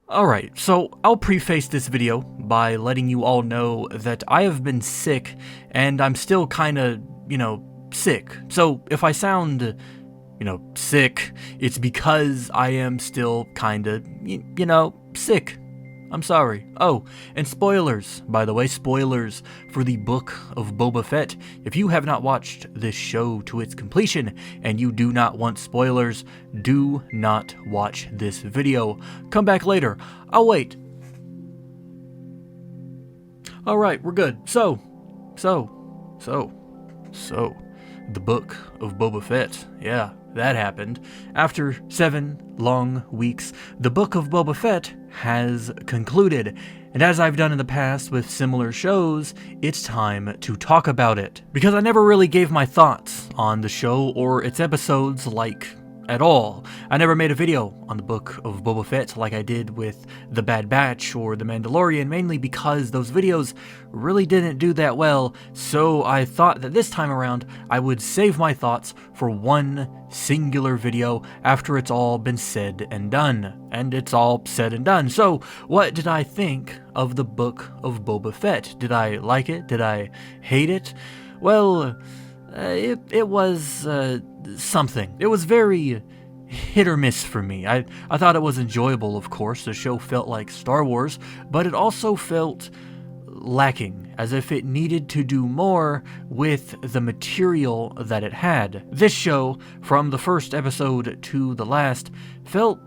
Alright, so I'll preface this video by letting you all know that I have been sick, and I'm still kinda, sick. So if I sound, sick, it's because I am still kinda, sick. I'm sorry. Oh, and spoilers, by the way, spoilers for the Book of Boba Fett. If you have not watched this show to its completion, and you do not want spoilers, do not watch this video. Come back later. I'll wait. Alright, we're good. So, the Book of Boba Fett. Yeah, that happened. After 7 long weeks, the Book of Boba Fett has concluded. And as I've done in the past with similar shows, it's time to talk about it. Because I never really gave my thoughts on the show or its episodes at all. I never made a video on the Book of Boba Fett like I did with The Bad Batch or The Mandalorian, mainly because those videos really didn't do that well, so I thought that this time around I would save my thoughts for one singular video after it's all been said and done. And it's all said and done. So, what did I think of the Book of Boba Fett? Did I like it? Did I hate it? Well, it was something. It was very hit or miss for me. I thought it was enjoyable, of course. The show felt like Star Wars, but it also felt lacking, as if it needed to do more with the material that it had. This show, from the first episode to the last, felt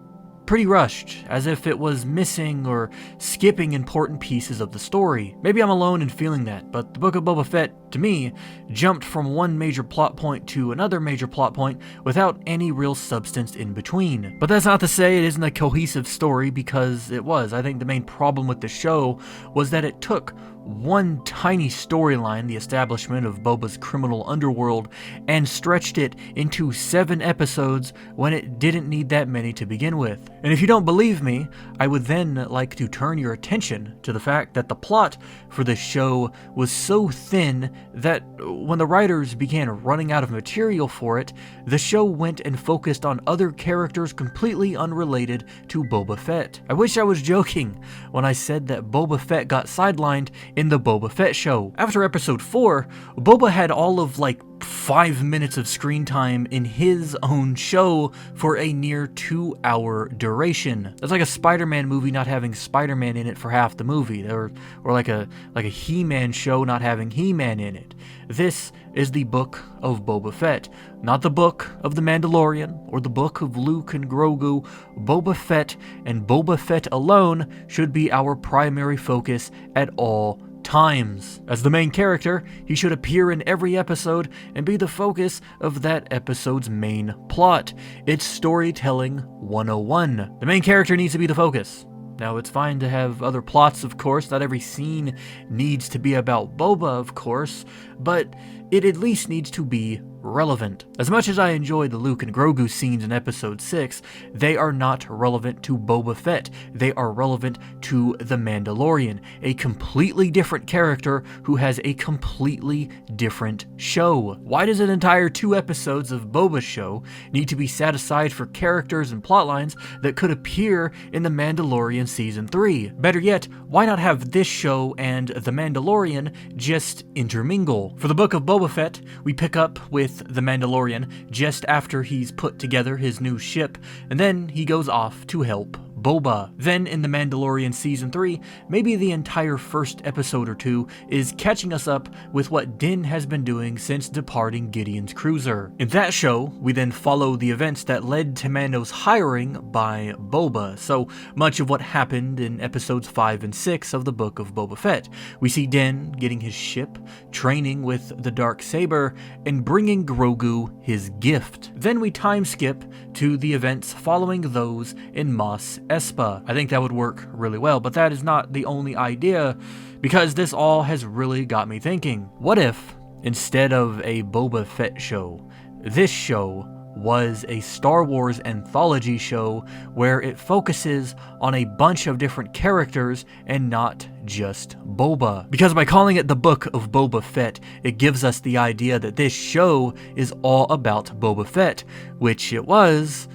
pretty rushed, as if it was missing or skipping important pieces of the story. Maybe I'm alone in feeling that, but the Book of Boba Fett, to me, jumped from one major plot point to another major plot point without any real substance in between. But that's not to say it isn't a cohesive story, because it was. I think the main problem with the show was that it took one tiny storyline, the establishment of Boba's criminal underworld, and stretched it into 7 episodes when it didn't need that many to begin with. And if you don't believe me, I would then like to turn your attention to the fact that the plot for this show was so thin that when the writers began running out of material for it, the show went and focused on other characters completely unrelated to Boba Fett. I wish I was joking when I said that Boba Fett got sidelined in the Boba Fett show. After episode 4, Boba had all of 5 minutes of screen time in his own show for a near 2-hour duration. That's like a Spider-Man movie not having Spider-Man in it for half the movie, or like a He-Man show not having He-Man in it. This is the Book of Boba Fett, not the Book of the Mandalorian or the Book of Luke and Grogu. Boba Fett, and Boba Fett alone, should be our primary focus at all times. As the main character, he should appear in every episode and be the focus of that episode's main plot. It's storytelling 101. The main character needs to be the focus. Now, it's fine to have other plots, of course. Not every scene needs to be about Boba, of course, but it at least needs to be relevant. As much as I enjoy the Luke and Grogu scenes in episode 6, they are not relevant to Boba Fett. They are relevant to the Mandalorian, a completely different character who has a completely different show. Why does an entire 2 episodes of Boba's show need to be set aside for characters and plotlines that could appear in the Mandalorian season 3? Better yet, why not have this show and the Mandalorian just intermingle? For the Book of Boba Fett, we pick up with the Mandalorian just after he's put together his new ship, and then he goes off to help Boba. Then in The Mandalorian Season 3, maybe the entire first episode or 2 is catching us up with what Din has been doing since departing Gideon's cruiser. In that show, we then follow the events that led to Mando's hiring by Boba, so much of what happened in episodes 5 and 6 of the Book of Boba Fett. We see Din getting his ship, training with the Darksaber, and bringing Grogu his gift. Then we time skip to the events following those in Mos Espa. I think that would work really well, but that is not the only idea, because this all has really got me thinking. What if, instead of a Boba Fett show, this show was a Star Wars anthology show where it focuses on a bunch of different characters and not just Boba? Because by calling it the Book of Boba Fett, it gives us the idea that this show is all about Boba Fett, which it was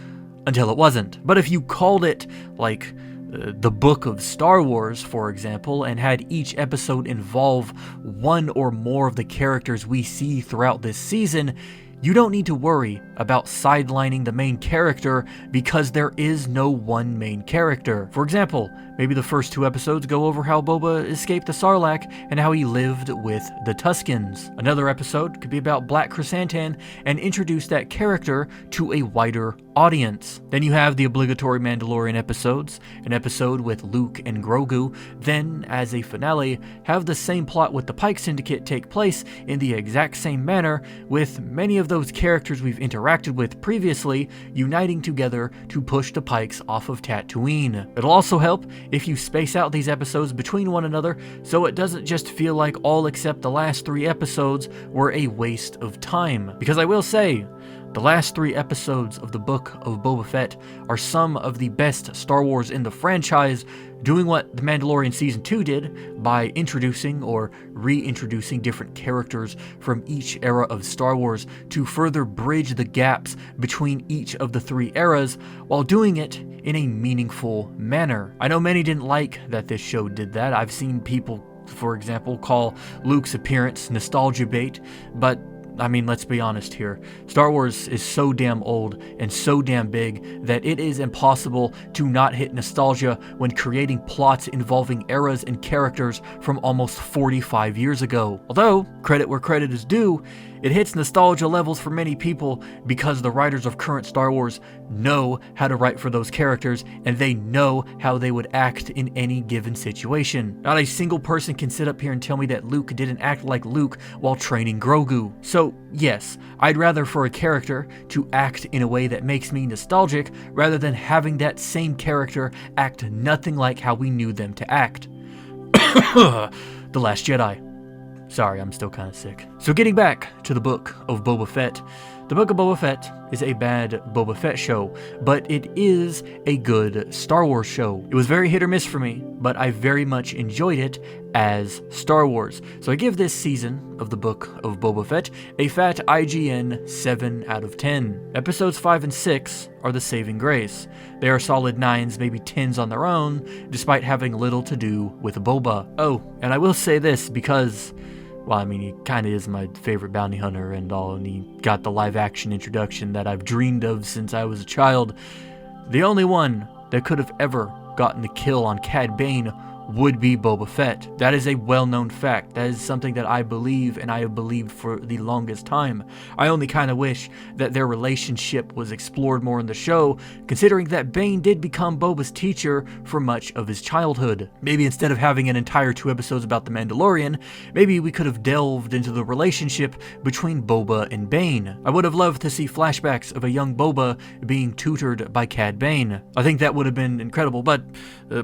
until it wasn't. But if you called it like the Book of Star Wars, for example, and had each episode involve one or more of the characters we see throughout this season, you don't need to worry about sidelining the main character because there is no one main character. For example, maybe the first 2 episodes go over how Boba escaped the Sarlacc and how he lived with the Tuskens. Another episode could be about Black Chrysanthemum and introduce that character to a wider audience. Then you have the obligatory Mandalorian episodes, an episode with Luke and Grogu. Then, as a finale, have the same plot with the Pike Syndicate take place in the exact same manner, with many of those characters we've interacted with previously uniting together to push the Pikes off of Tatooine. It'll also help if you space out these episodes between one another so it doesn't just feel like all except the last 3 episodes were a waste of time. Because I will say, the last 3 episodes of the Book of Boba Fett are some of the best Star Wars in the franchise, doing what The Mandalorian Season 2 did by introducing or reintroducing different characters from each era of Star Wars to further bridge the gaps between each of the 3 eras while doing it in a meaningful manner. I know many didn't like that this show did that. I've seen people, for example, call Luke's appearance nostalgia bait, but I mean, let's be honest here. Star Wars is so damn old and so damn big that it is impossible to not hit nostalgia when creating plots involving eras and characters from almost 45 years ago. Although, credit where credit is due, it hits nostalgia levels for many people because the writers of current Star Wars know how to write for those characters and they know how they would act in any given situation. Not a single person can sit up here and tell me that Luke didn't act like Luke while training Grogu. So yes, I'd rather for a character to act in a way that makes me nostalgic rather than having that same character act nothing like how we knew them to act. The Last Jedi. Sorry, I'm still kind of sick. So getting back to the Book of Boba Fett. The Book of Boba Fett is a bad Boba Fett show, but it is a good Star Wars show. It was very hit or miss for me, but I very much enjoyed it as Star Wars. So I give this season of the Book of Boba Fett a fat IGN 7 out of 10. Episodes 5 and 6 are the saving grace. They are solid 9s, maybe 10s on their own, despite having little to do with Boba. Oh, and I will say this because, well, I mean, he kind of is my favorite bounty hunter and all, and he got the live-action introduction that I've dreamed of since I was a child. The only one that could have ever gotten the kill on Cad Bane would be Boba Fett. That is a well-known fact. That is something that I believe, and I have believed for the longest time. I only kind of wish that their relationship was explored more in the show, considering that Bane did become Boba's teacher for much of his childhood. Maybe instead of having an entire 2 episodes about the Mandalorian, maybe we could have delved into the relationship between Boba and Bane. I would have loved to see flashbacks of a young Boba being tutored by Cad Bane. I think that would have been incredible, but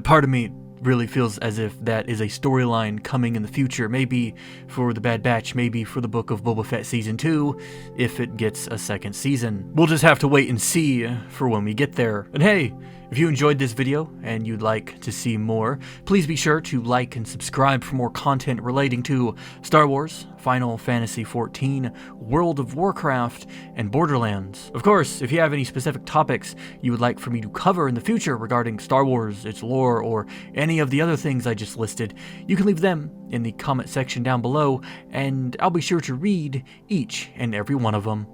part of me really feels as if that is a storyline coming in the future, maybe for the Bad Batch, maybe for the Book of Boba Fett Season 2, if it gets a second season. We'll just have to wait and see for when we get there. And hey, if you enjoyed this video and you'd like to see more, please be sure to like and subscribe for more content relating to Star Wars, Final Fantasy XIV, World of Warcraft, and Borderlands. Of course, if you have any specific topics you would like for me to cover in the future regarding Star Wars, its lore, or any of the other things I just listed, you can leave them in the comment section down below, and I'll be sure to read each and every one of them.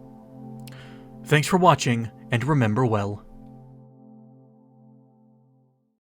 Thanks for watching, and remember well.